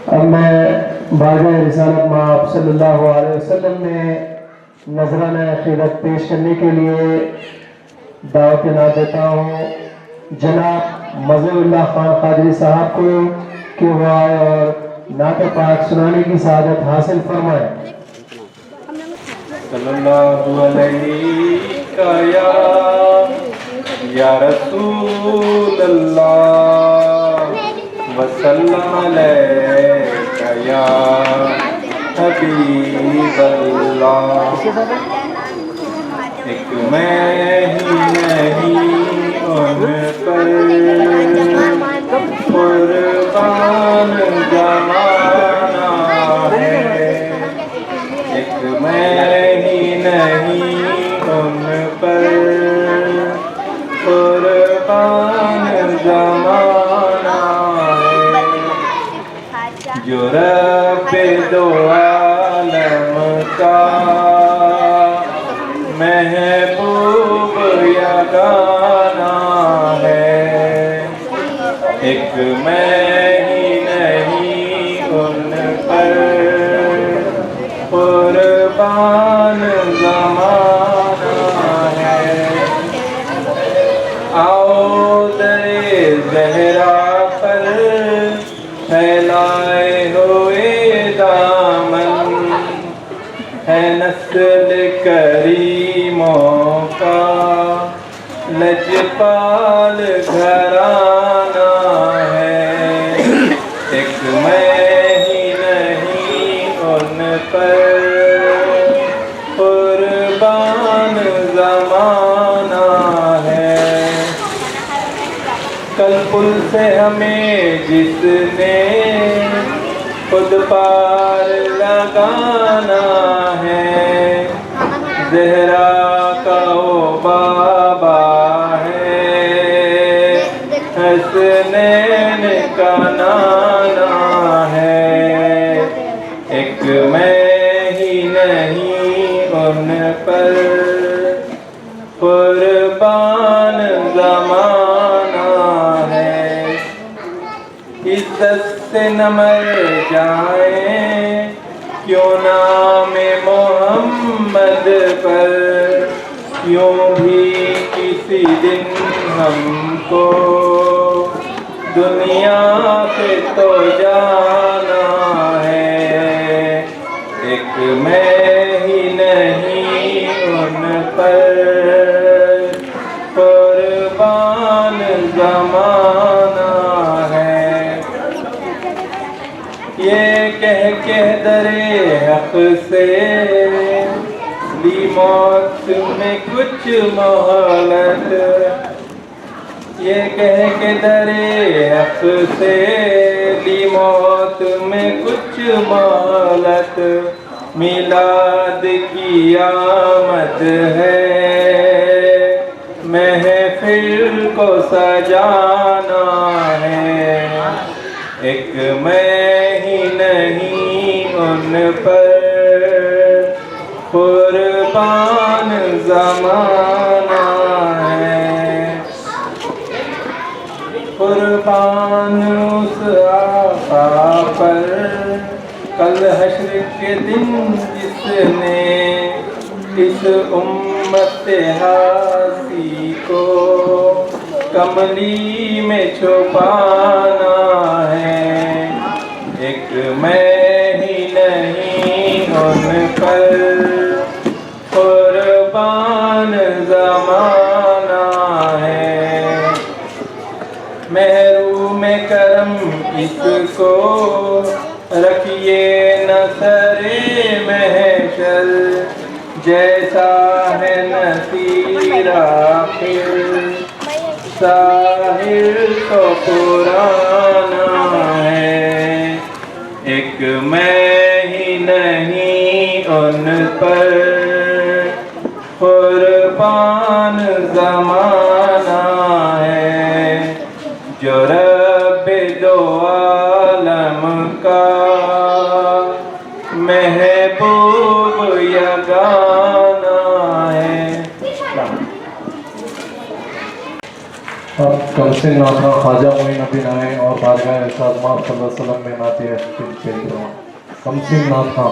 अब मैं बारगाह रिसालत माब सल्लल्लाहु अलैहि वसल्लम में नजराना अक़ीदत पेश करने के लिए दावत ना देता हूँ जनाब मज़हरुल्लाह खान क़ादरी साहब को कि वो आए और नात पाक सुनाने की सआदत हासिल फरमाए। सल्लल्लाहु अलैहि या रसूल अल्लाह वसल्लम अलैका या हबीब अल्लाह। एक मैं ही नहीं उन पर कुर्बान जमाना है। एक मैं ही नहीं उन पर कुर्बान जमाना है। जो रब्बे दो आलम का महबूब यगाना है। एक मैं ही नहीं उन पर कुर्बान ज़माना है। आओ दरे ज़हरा पर फैलाए हुए दामन है नस्ल करीमों का लजपाल घराना है। एक मैं ही नहीं उन पर कुर्बान ज़माना है। कल पुल से हमें जिसने खुद पार लगाना है। ज़हरा का ओ बाबा है, हसनैन का नाना है। एक मैं ही नहीं उन पर कुर्बान ज़माना है। इज्जत से न मर जाए क्यों नाम मोहम्मद पर, यूं भी किसी दिन हमको दुनिया से तो जाना है। एक मैं ही नहीं उन पर कुर्बान ज़माना है। ये कह दरे हक से ली मौत में कुछ मोहलत। ये कह के दरे हक से ली मौत में कुछ मोहलत। मिलाद की आमद है, महफिल को सजाना है। एक मैं ही नहीं उन पर कुर्बान ज़माना है। कुर्बान उस आका पर कल हश्र के दिन जिसने इस उम्मत हासी को कमली में छुपाना है। एक मैं ही नहीं उन पर कुर्बान ज़माना है। महरूम करम इसको रखिए न सरे महशर, जैसा है नसीरा फिर साहिर तो पुराना है। एक मैं ही नहीं उन पर कुर्बान ज़माना है। जो रब्बे दो आलम का महबूब यगाना है। और कमसिन नाथा ख्वाजा मोइन अबिन आए और बारगाह इरशाद माफ सल्लल्लाहु अलैहि वसल्लम में नाते पेश करवा कमसिन नाथा।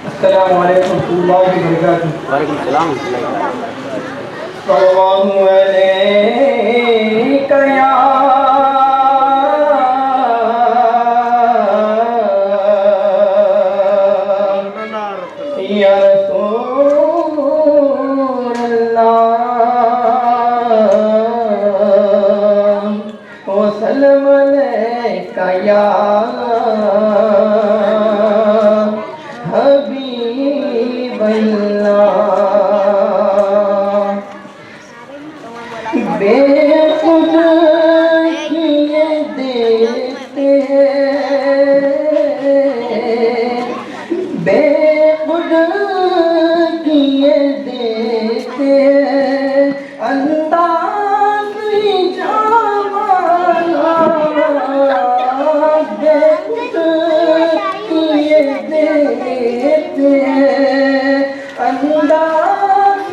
अस्सलामु अलैकुम वरहमतुल्लाहि वबरकातुहू। वालेकुम सलाम। सल्लल्लाहु अलैका या रसूलल्लाह वसल्लम अलैका या बेखुद किए देते बेखुद किए देते अंदाज जमाना बेखुद किए देते अंदाज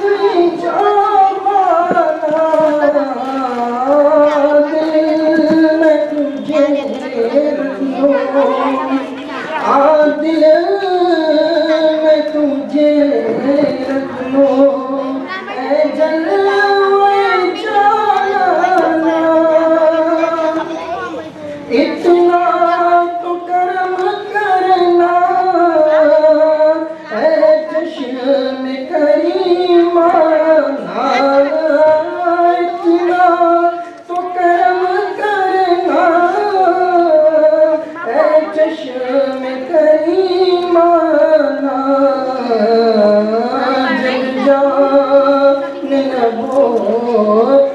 दिल में तुझे रख लो जलवे जाना इतना तो कर्म करना है चश्म करीमा इतना तो कर्म करना है चश्म करीमाना जब जान लबों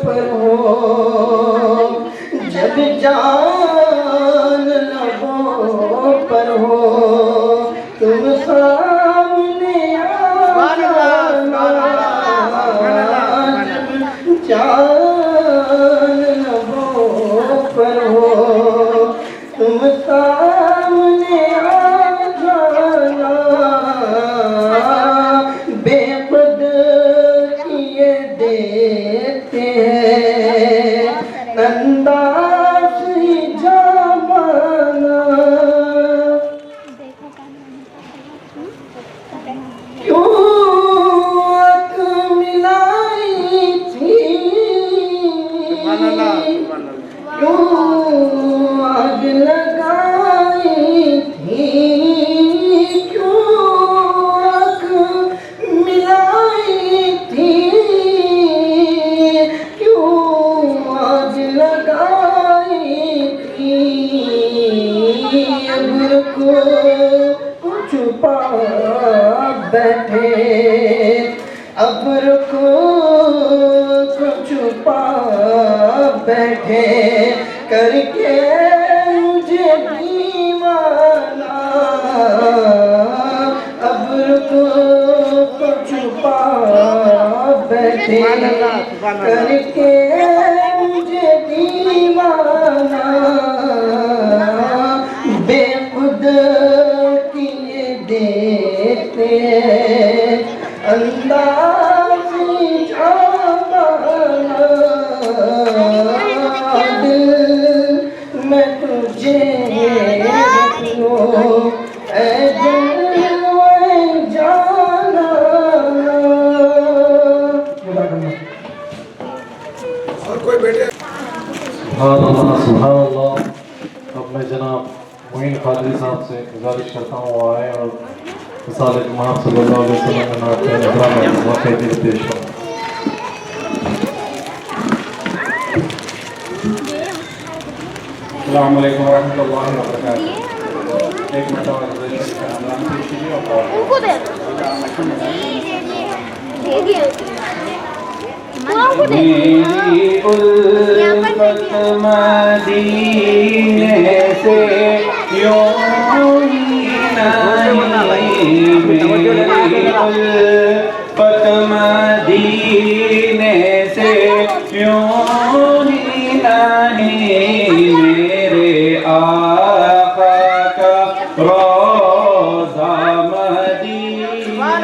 पर हो जब जान लबों पर हो तुम सामने आना जब जान लबों पर हो तुम सामने आ जाना बेखुद किए देते हैं अंदाज ही जमाना क्यों आँख मिलाई थी क्यों आग लगाई थी क्यों आँख मिलाई थी क्यों आग लगाई थी अब्र को छुपा बैठे अब्र को छुपा बैठे करके मुझे दीवाना अब्र को छुपा बैठे करके मुझे दीवाना बेखुद किए देते अंदाज जमाना दिल में तुझे रख लो ऐ जलवे जाना। और कोई बैठे सुभान अल्लाह। अब मैं जनाब मोइन कादरी साहब से गुजारिश करता हूँ आए और मिसाल इमाम सल्लल्लाहु अलैहि वसल्लम के नाम पे नजरा में वाक़ई पेश करूँ। अस्सलामु अलैकुम वरहमतुल्लाहि वबरकातुहू। एक मिनट और पेश कीजिए और मेरी उल्फत मदीने से यूं ही नहीं, मेरी उल्फत मदीने से यूं ही नहीं, मेरे आका का रोज़ा मदीने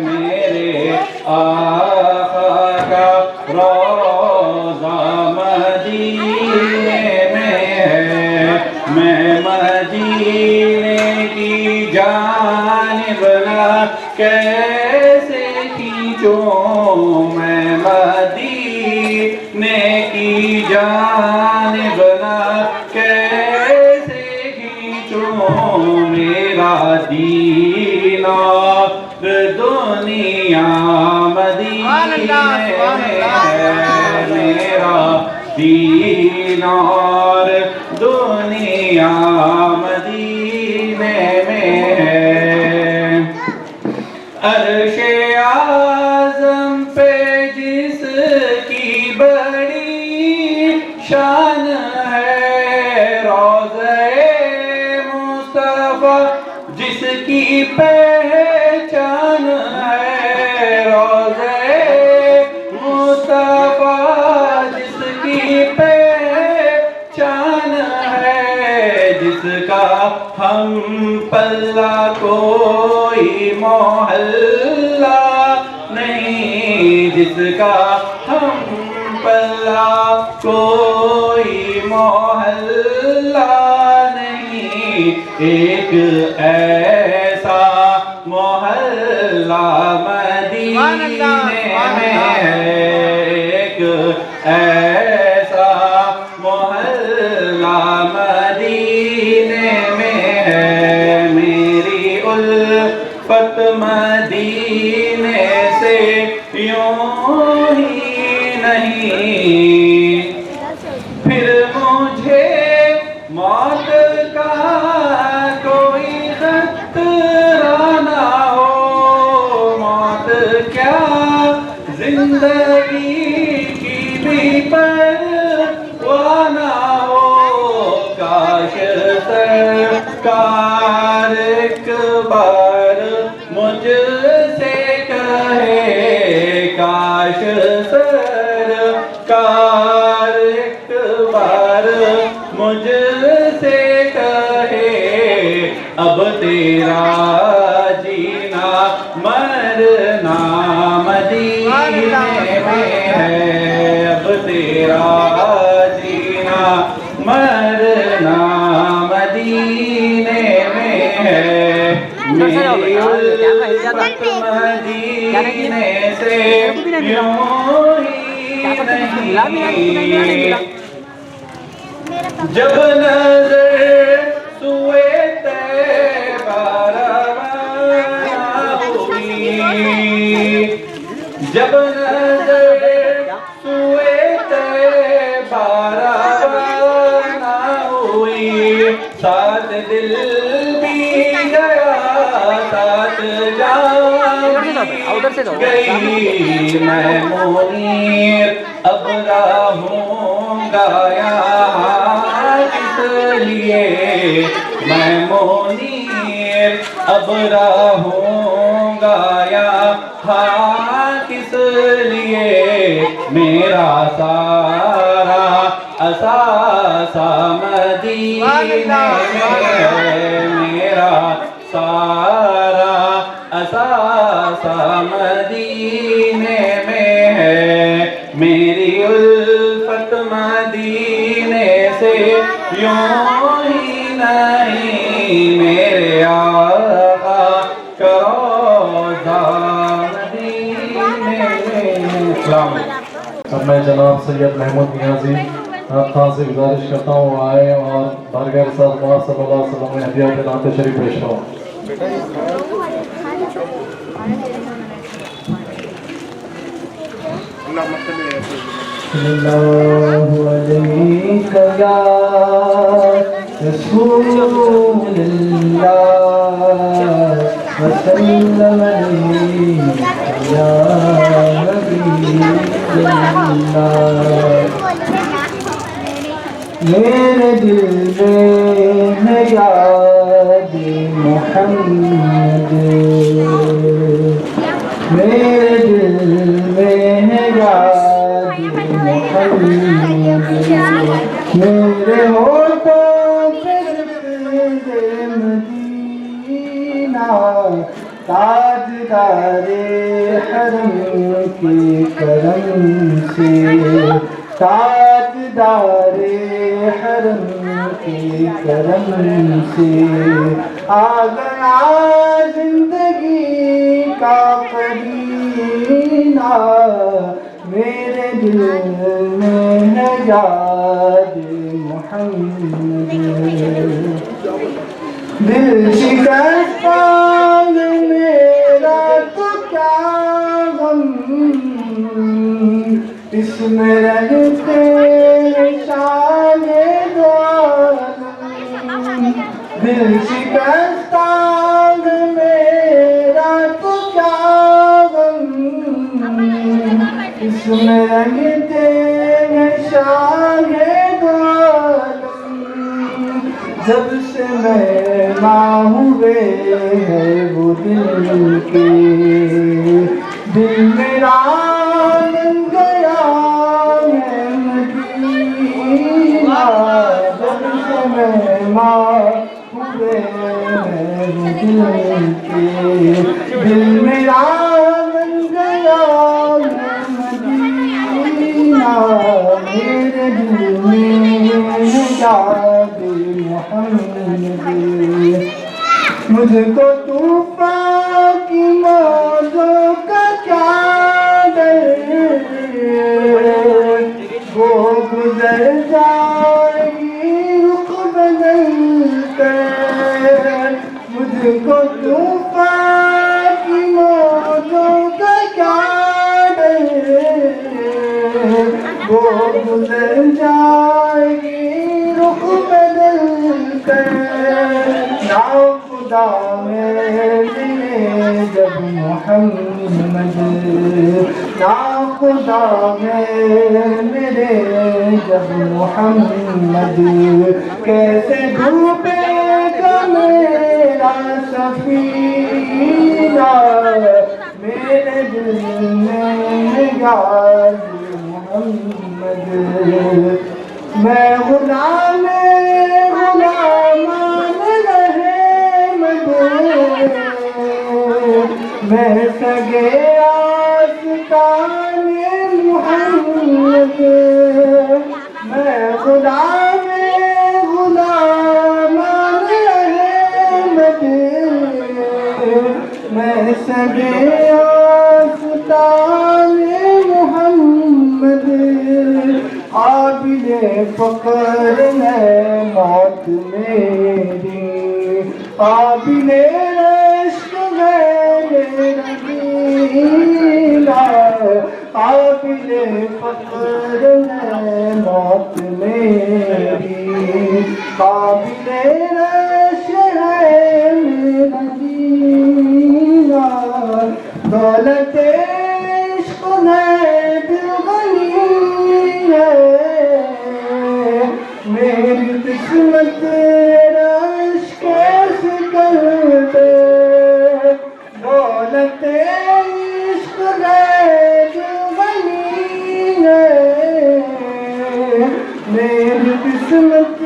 में, आका का रोज़ा मदीने में है, मैं मदीने की जानिब ना कैसे खींचूं, मैं मदीने की जानिब ना कैसे खींचूं, मेरा दीना दुनिया मदीने में है, मेरा दीनार दुनिया मदीने में है। अर्शे आज़म पे जिसकी बड़ी शान है, रोज़े मुस्तफ़ा जिसकी पहचान है, रोज़े मुस्तफ़ा जिसकी पहचान है, जिसका हम पल्ला कोई मोहल्ला नहीं, जिसका हम पल्ला कोई मोहल्ला नहीं, एक ऐसा मोहल्ला मदीने में है, एक ऐसा मोहल्ला मदीने में है, मेरी उल्फत मदीने से यूं ही नहीं, फिर मुझे मौत का कोई खतरा ना हो, मौत क्या जिंदगी की भी परवाह ना हो, काश सरकार एक बार मुझसे कहे, काश सरकार एक बार मुझसे कहे, अब तेरा जीना मरना मदीने में है, अब तेरा जीना मरना मदीने में है, मेरी उल्फत मदीने से यूं ही नहीं, जब नजर सुए तैबा रवाना हुई, जब नजर सुए तैबा रवाना हुई, साथ दिल भी गया साथ जान गई, मैं मुनीर अब रहूंगा यहाँ किस लिए, मैं मुनीर अब रहूंगा यहाँ किस लिए, मेरा सारा असासा मदीने में है, मेरा सारा असासा मदीने में है, मेरी उल्फत मदीने से यूं ही नहीं, मेरे आका का रोज़ा मदीने में। अब मैं जनाब सैयद महमूद नियाज़ी आप खान से गुजारिश करता हूँ आए और बारगाह रसूल सल्लल्लाहु अलैहि वसल्लम में हदिया के नाते शरीफ पेश हो। सल्लल्लाहु अलैका या रसूलल्लाह वसल्लम या हबीबल्लाह। मेरे दिल में है याद मोहम्मद, मेरे दिल में है याद मोहम्मद। मेरे होठों पे ज़िक्र मदीना, ताजदारे हरम के करम से, ताजदारे हरम के करम से आ गया जिंदगी का करीना। मेरे दिल में है याद मोहम्मद। दिल शिकस्ता मेरा तो क्या गम, इसमें रहते शाये दो आलम। दिल शिकस्ता मेरा तो क्या गम, इसमें रहते शाये दो आलम। जब से मैना हुए हैं वो दिल के, दिल मेरा बन गया है मदीना। जब से मैना हुए हैं वो दिल के, दिल मेरा बन गया है मदीना। मेरे दिल में है याद मोहम्मद। मुझको तूफ़ान की मौजों का क्या डर, वो गुजर जाएगी रुख बदल कर। मुझको तूफ़ान की मौजों का क्या डर, वो गुजर जाएगी रुख बदल कर। ना खुदा मिले जब मोहम्मद, ना खुदा मिले जब मोहम्मद। कैसे डूबेगा मेरा सफीना, मेरे दिल में याद मोहम्मद। मैं गुलाम गुलामान रहमत, मैं सगे आस्ताने मुहम्मद। मैं गुलाम गुलामान रहमत, मैं सगे आस्ताने मुहम्मद। आबिले फकर है मौत मेरी, आबिले इश्क है मेरा दीना। आबिले फकर है मौत मेरी, आबिले इश्क है मेरा दीना। दौलत इश्क है दिलगनी है, मेरी किस्मत रश कैसे कर दे। दौलत इश्क है दिलगनी है, मेरी किस्मत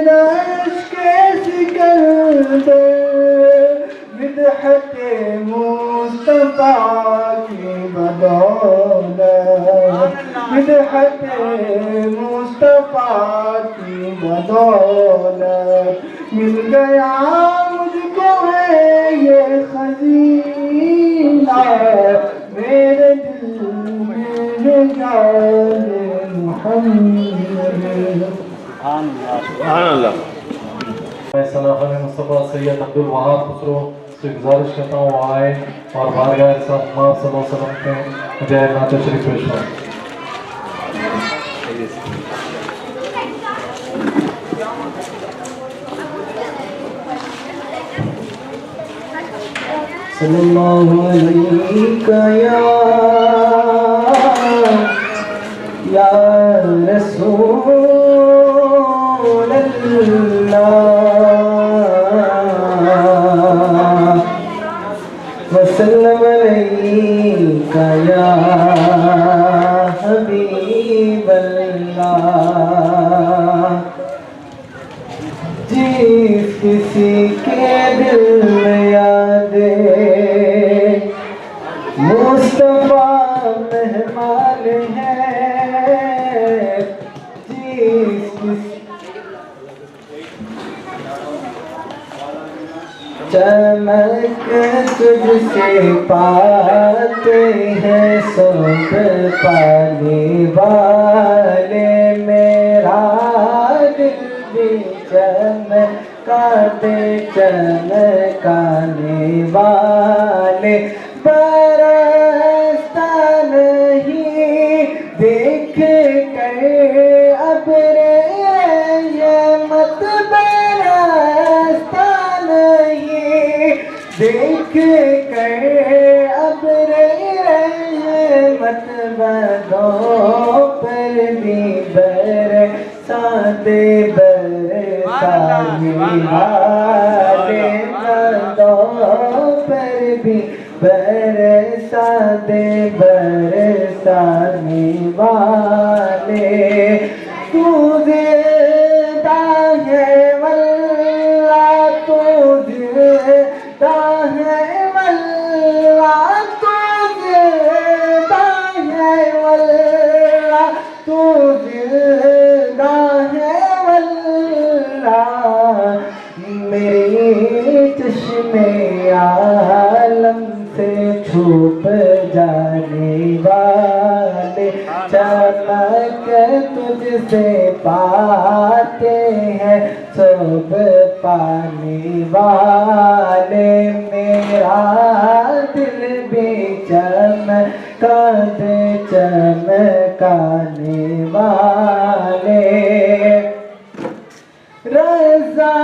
रश कैसे कर दे। विदहत मुस्तफा की बदौलत, विदहत मुस्तफा की बदौलत मिल गया मुझको है ये खजीना। मेरे दिल में है याद मोहम्मद। मैं सलाफ़न मुस्तफ़ा सैयद अब्दुल वहाब खुसरो से गुजारिश करता हूँ आए और बारगाह सल्लल्लाहु अलैहि वसल्लम के मुझे नात शरीफ पेश करें। सल्लल्लाहु अलैहि या रसूल अल्लाह वसल्लम अलैका या हबीब अल्लाह। जिस किसी के दिल में यादे मुस्तफा मेहमान है, जिस किसी चमक तुझसे पाते हैं सब पाने वाले, मेरा दिल भी चमकाते चमकाने वाले। बरसता नहीं देख कर अब्रे रहमत, बरसता नहीं देख कर अब्रे रहमत, बदों पर भी बरसाते बरसाने वाले, बदों पर भी बरसाते बरसाने वाले। तू ज़िंदा है वल्लाह, तू ज़िंदा है वल्लाह, तू ज़िंदा है वल्लाह, तू ज़िंदा है वल्लाह। मेरे चश्मे आलम से छुप जाने वाले, चमक तुझसे पाते हैं सब पाने वाले, मेरा दिल भी चमकाते चमकाने वाले। रज़ा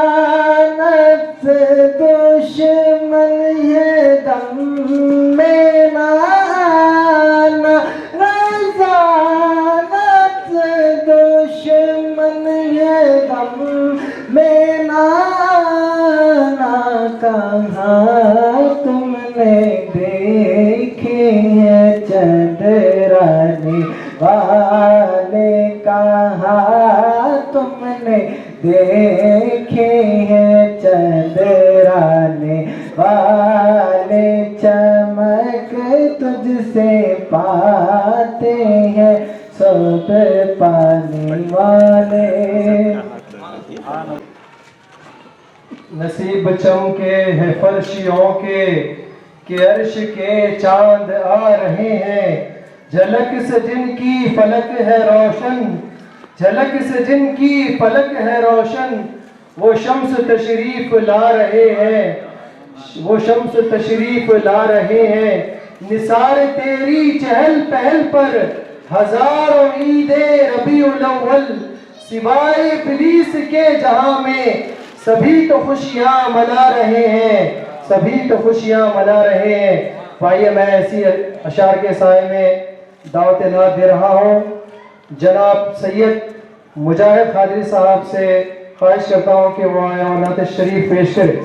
नफ्स दुश्मन है दम में ना आना, रज़ा नफ्स दुश्मन है दम में ना आना। कहाँ तुमने देखे हैं चंद्राने वाले, कहाँ तुमने देखे हैं चंद्राने वाले, चमक तुझसे पाते हैं सब पाने वाले। नसीब चमके है फर्शियों के कि अर्श के चांद आ रहे हैं, झलक से जिनकी फलक है रोशन, झलक से जिनकी फलक है रोशन, वो शम्स तशरीफ ला रहे हैं, वो शम्स तशरीफ ला रहे हैं। निसार तेरी चहल पहल पर हजारों ईदे रबीउल अव्वल, सिवाय इब्लीस के जहां में सभी तो खुशियां मना रहे हैं, सभी तो खुशियां मना रहे हैं। भाई मैं ऐसी अशार के साए में दावत नात दे रहा हूँ। जनाब सैयद मुजाहिद खादरी साहब से ख्वाहिश करता हूँ कि वो आए और नात शरीफ पेश करें।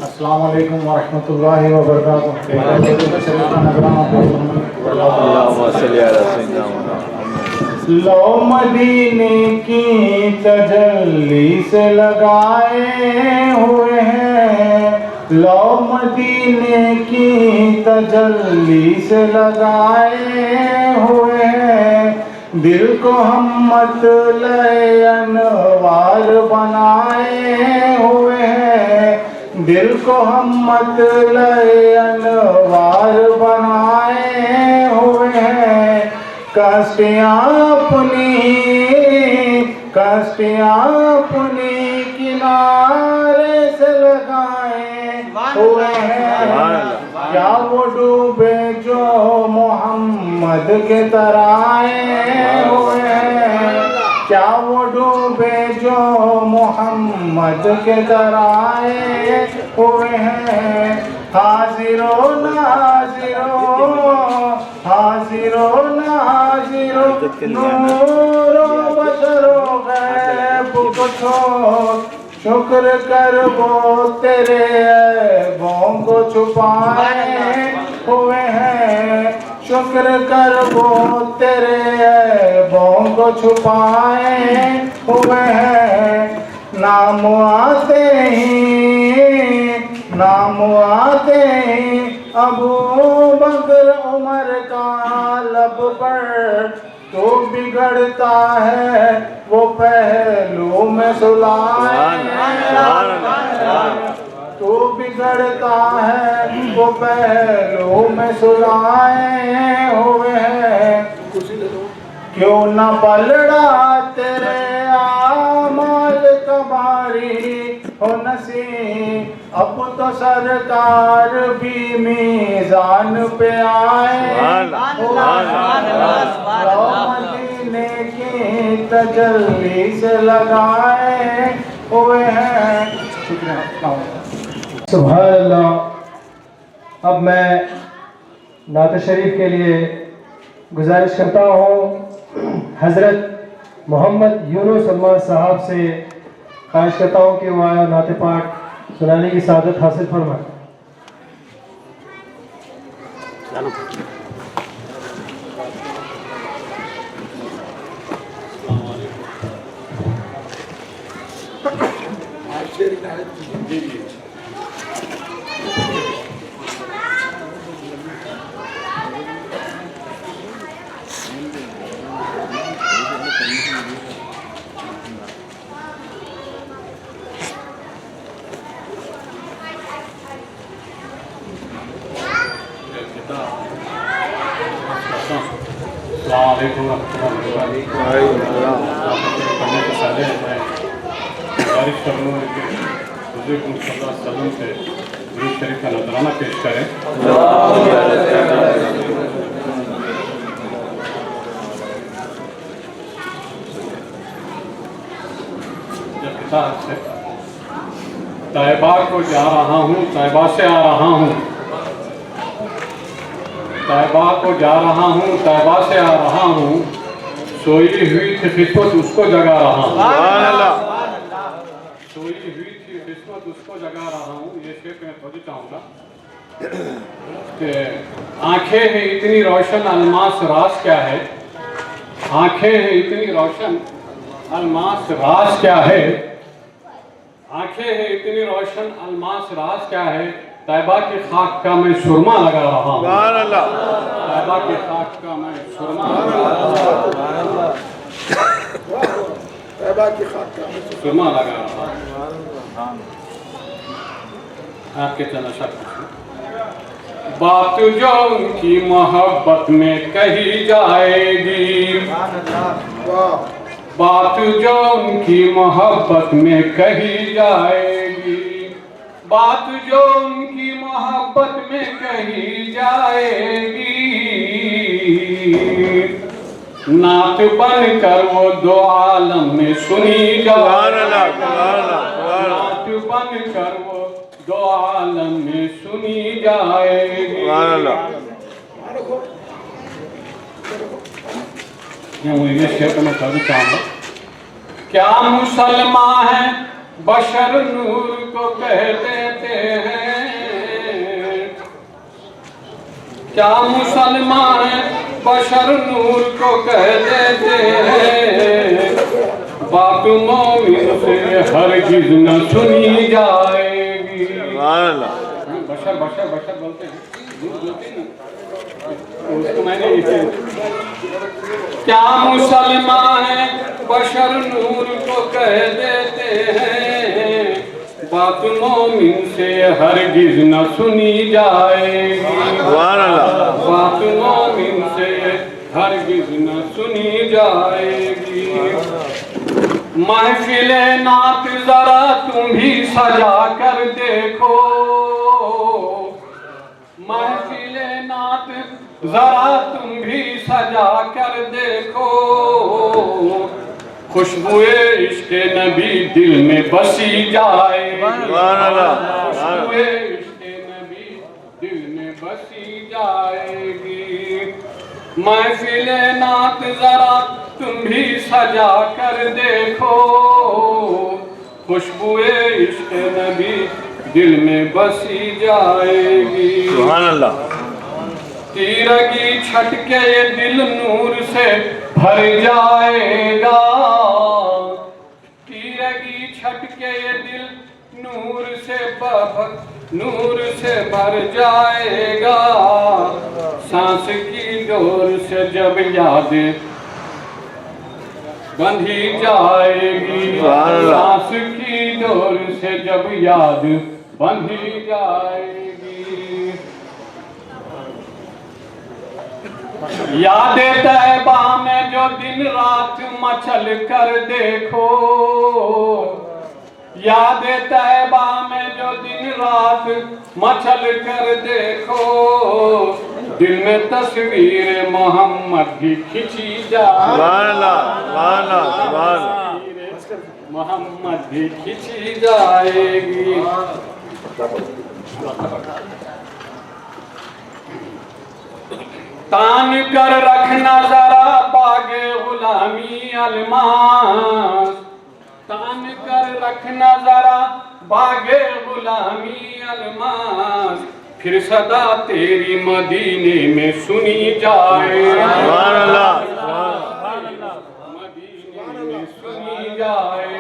अस्सलाम वालेकुम व रहमतुल्लाहि व बरकातुहू। लो मदीने की तजल्ली से लगाए हुए हैं, लो मदीने की तजल्ली से लगाए हुए हैं, दिल को हम मतलए अनवार बनाए हुए हैं, दिल को हम मतलए अनवार बनाए हुए हैं। कष्टियाँ अपनी किनारे से लगाए हुए हैं, क्या वो डूबे जो मोहम्मद के तराए हुए हैं, क्या वो डूबे जो मोहम्मद के दराए हुए हैं। हाजिरो नाजिरो, हाजिरो नाजिरो, नूरो बशरो गैब को छोड़, शुक्र कर वो तेरे ऐबों को छुपाए हुए हैं। शुक्र कर वो तेरे ऐबों को छुपाए हुए हैं। नाम आते ही, नाम आते ही अबू बकर उमर का लब पर, तो बिगड़ता है वो पहलू में सुलाए। तो बिगड़ता है वो पहलू में सुलाए हुए हैं। क्यों न पलड़ा तेरे आमाल कबारी हो नसी, अब तो सरकार भी मीज़ान पे आए। मदीने की तजल्ली से लगाए हुए हैं। सुभान अल्लाह। अब मैं नात शरीफ के लिए गुजारिश करता हूँ हज़रत मोहम्मद यूनुस सलमान साहब से ख्वाहिश करता हूँ कि वो आया नात पाठ सुनाने की सादत हासिल फरमाएं। पढ़ने से पहले मैं गुजारिश करूँगा कि हुज़ूर सल्लल्लाहु अलैहि वसल्लम से दुरूद शरीफ का नजराना पेश करें। जब किताब से तैबा को जा रहा हूँ, तैबा से आ रहा हूँ, तैबा को जा रहा हूँ, तैबा से आ रहा हूँ, सोई हुई थी किस्मत उसको जगा रहा हूँ। सोई हुई थी किस्मत उसको जगा रहा हूँ। ये शेर मैं थोड़ी चाहूँगा कि आंखें हैं इतनी रोशन अलमास राज क्या है, आंखें हैं इतनी रोशन अलमास राज क्या है, आंखें हैं इतनी रोशन अलमास राज क्या है, तैबा की खाक का मैं सुरमा लगा रहा हूँ। तैबा की खाक का मैं सुरमा लगा रहा हूँ। तैबा की खाक का मैं सुरमा लगा रहा हूँ। आपके तनाशा बात जो उनकी मोहब्बत में कही जाएगी, बात जो उनकी मोहब्बत में कही जाएगी, बात जो उनकी मोहब्बत में कही जाएगी, नात बन कर वो दो आलम में सुनी जाएगी, नात बन कर वो दो आलम में सुनी जाएगी। ये शेर मैं कहना चाहूँगा, क्या मुसलमान है बशर नूर को कह देते हैं, क्या मुसलमान है बशर नूर को कह देते हैं, बात मोमिन से हरगिज़ न सुनी जाएगी। बशर बशर बशर बोलते हैं, उसको मैंने इसे क्या मुसलमान है बशर नूर को कह देते हैं, बात मोमिन से हरगिज़ न सुनी जाएगी, बात मोमिन से हरगिज़ न सुनी जाएगी। महफिले नात जरा तुम भी सजा कर देखो, महफिले नात जरा तुम भी सजा कर देखो, खुशबुए इश्क नबी दिल में बसी जाए, खुशबुए इश्क नबी दिल में बसी जाएगी। महफिले नात जरा तुम भी सजा कर देखो, खुशबुए इश्क नबी दिल में बसी जाएगी। सुभान अल्लाह। तीरगी छटके ये दिल नूर से भर जाएगा, तीरगी छटके ये दिल नूर से भर जाएगा। सांस की डोर से जब याद बंधी जाएगी, सांस की डोर से जब याद बंधी जाएगी। यादें तैबा में जो दिन रात मचल कर देखो, यादें तैबा में जो दिन रात मचल कर देखो, दिल में तस्वीर मोहम्मद भी खिंची जाए, मोहम्मद भी खिंची जाएगी। तान कर रखना जरा बागे गुलामी अलमास, तान कर रखना जरा बागे गुलामी अलमास, फिर सदा तेरी मदीने में सुनी जाए, मदीने में सुनी जाए।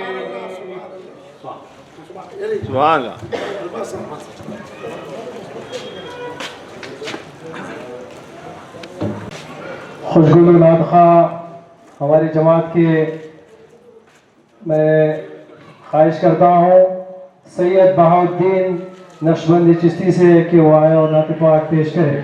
खुशगुल नात खा हमारी जमात के मैं ख्वाहिश करता हूँ सैयद बहाउद्दीन नक्शबंदी चिश्ती से कि वो आए और नात पाक पेश करें।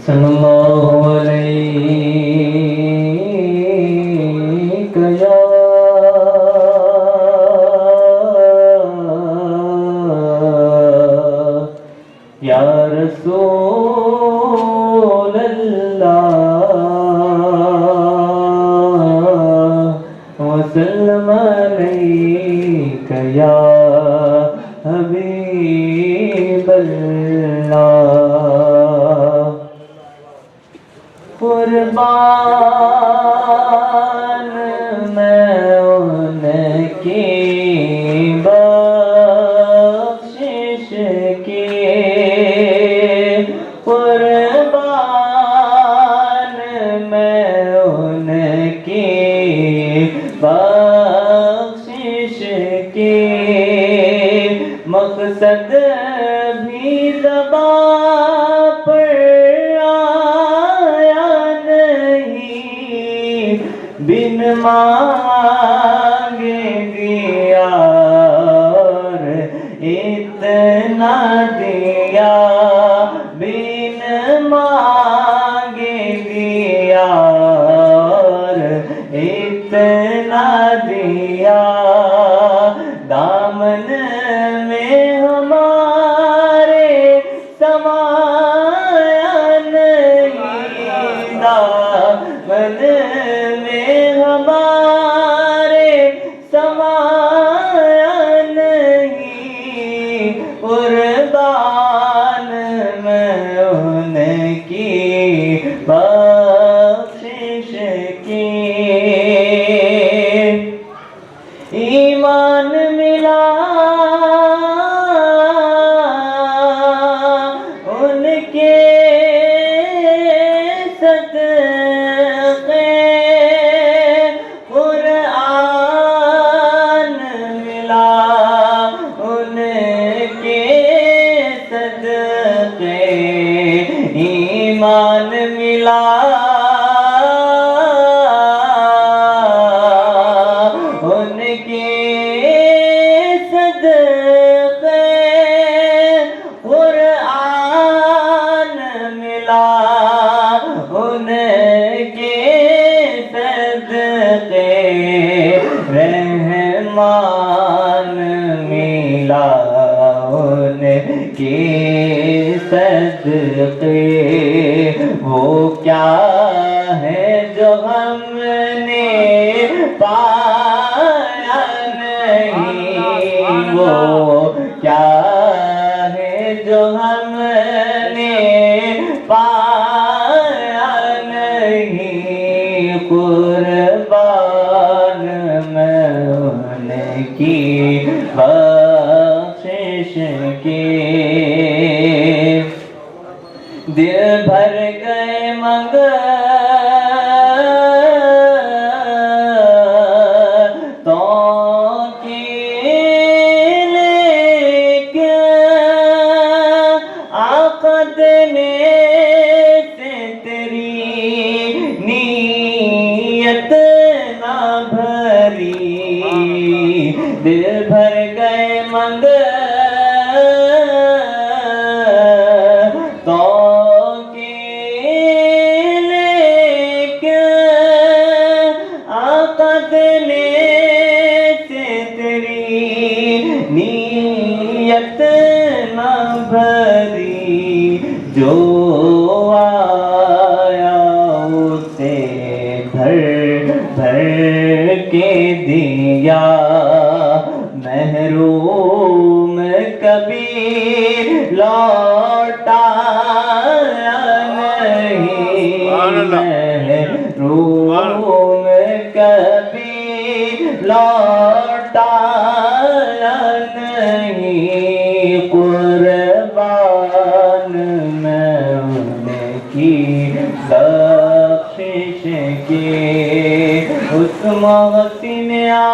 सल्लल्लाहु अलैहि या रसूल अल्लाह वसल्लम अलैका या हबीब अल्लाह। कुर्बान मैं उनकी बख्शिश की, कुर्बान मैं उनकी बख्शिश की। मकसद भी ज़बां पर बिन मांगे दिया और इतना दिया, बिन मांगे दिया और इतना दिया। दामन में हमारे समाया नहीं, दामन हमारे समाया नहीं। कुर्बान मैं उनकी बख्शिश की। ईमान मिला उनके सदक़े, कुरान मिला उनके सदक़े। ईमान मिला उनके सदक़े, कुरान मिला उनके सदक़े। रह जान के सदके वो क्या है जो हमने पाया नहीं, वो क्या है जो हमने पाया नहीं, कुर्बान मैं उनकी बख्शिश के। दिल भर गए मगर तो के लेके आकद ने से तेरी नीयत ना भरी। दिल भर गए मगर तो के लेके आकद ने से तेरी नीयत ना भरी। जो आया उसे भर भर के दिया, महरूम कभी लौटा नहीं, महरूम कभी लौटा नहीं, कुर्बान मैं उनकी बख्शिश के। उस मोहसिन आज़म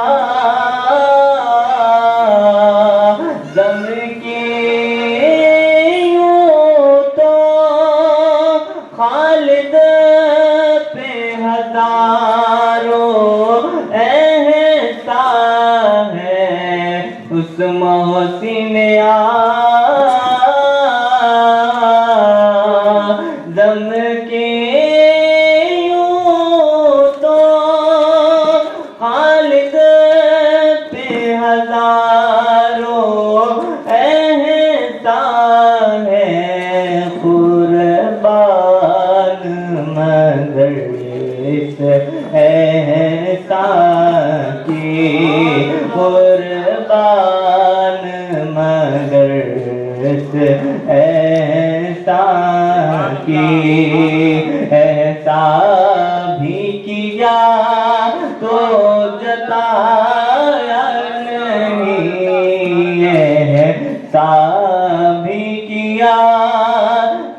के यूं तो खालिद पे हजारों एहसान है। उस मोहसिन आज़म के यूं तो खालिद पे हजारों एहसान है, कुर्बान मगर इस एहसान की, कुर्बान मगर इस एहसान की। एहसान भी किया तो जताया नहीं, एहसान भी किया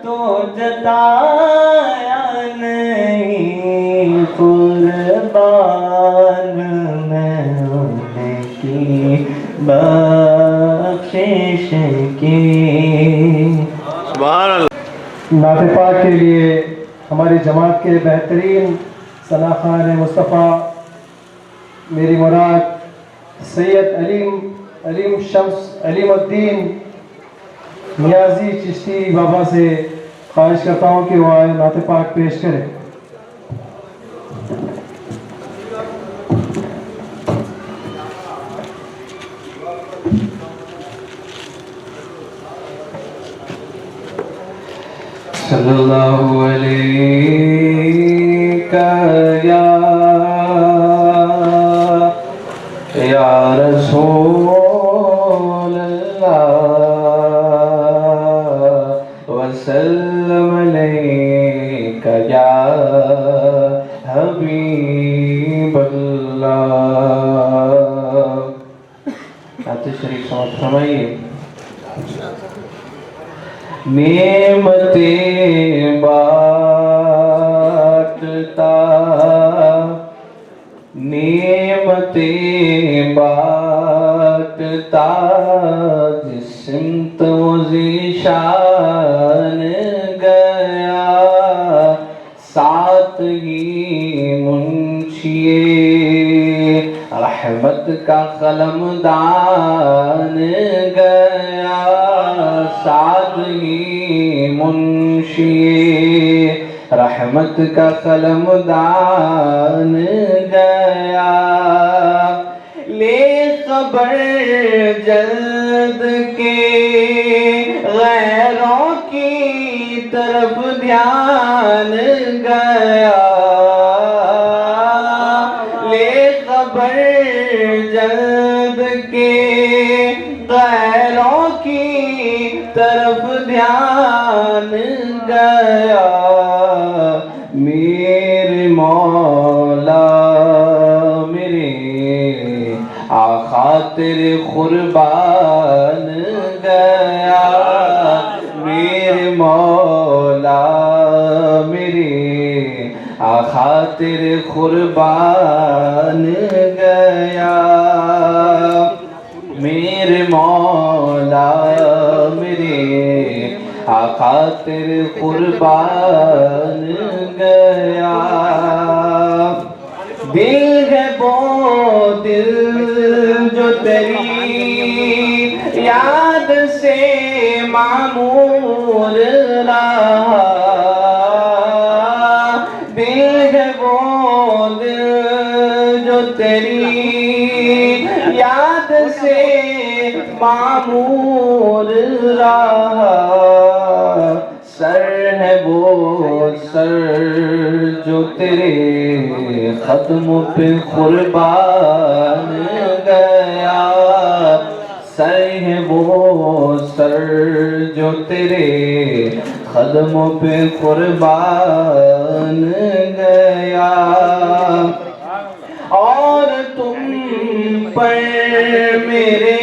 तो जताया नहीं, कुर्बान मैं उनकी बख्शिश की। नाते पाक के लिए हमारी जमात के बेहतरीन सनाखान मुस्तफ़ा मेरी मुराद सैयद अलीम शम्स अलीमुद्दीन नियाजी चिश्ती बाबा से ख्वाहिश करता हूँ कि वो आए नाते पाक पेश करें। सल्लल्लाहु अलैका या रसूल अल्लाह वसल्लम अलैका या हबीब अल्लाह। आते शरीफ समाप्त फरमाइए। नेमते बाटता नेमते बाटता जिस्म तो ज़िशान गया, साथ ही मुंशिए रहमत का कलमदान गया, साथ ही मुंशी रहमत का कलमदान गया। ले खबर जल्द जल्द के गैरों की तरफ ध्यान गया, ले खबर जल्द के गैरों की तरफ ध्यान गया। मेरे मौला मेरे आका तेरे कुर्बान गया, मेरे मौला मेरे आका तेरे कुर्बान गया। मेरे मौला मेरे आका तेरे कुर्बान गया। दिल है वो दिल जो तेरी याद से मामूर रहा, दिल है वो दिल जो तेरी याद से मामूर रहा। सर है वो सर जो तेरे कदमों पे कुर्बान गया, सर है वो सर जो तेरे कदमों पे कुर्बान गया। और तुम पर मेरे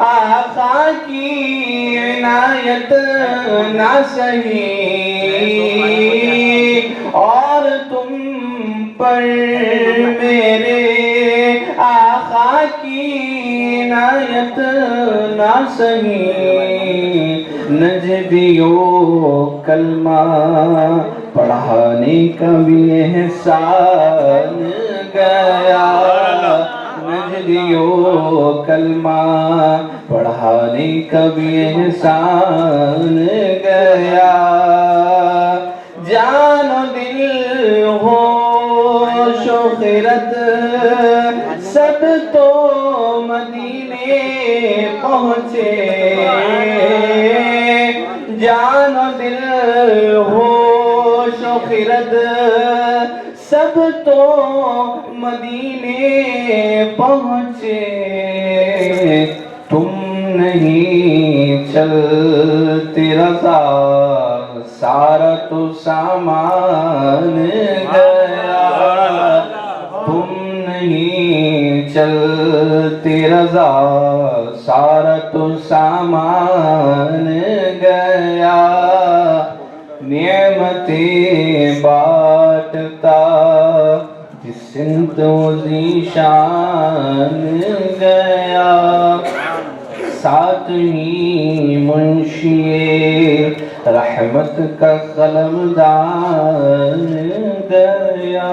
आका की इनायत ना सही, और तुम पर मेरे आका की इनायत ना सही। नजदियों कलमा पढ़ाने का भी एहसान गया, नजदियों कलमा पढ़ाने का भी एहसान गया। जानो दिल होश व खिरत सब तो मदीने पहुँचे, जानो दिल होश व खिरत सब तो मदीने पहुँचे। तुम नहीं चलते रज़ा सारा तो सामान गया, तुम नहीं चलते रज़ा सारा तो सामान गया। नेमतें बांटता जिस्म तो ज़ीशान गया, साथ ही मुंशिए रहमत का कलमदान गया।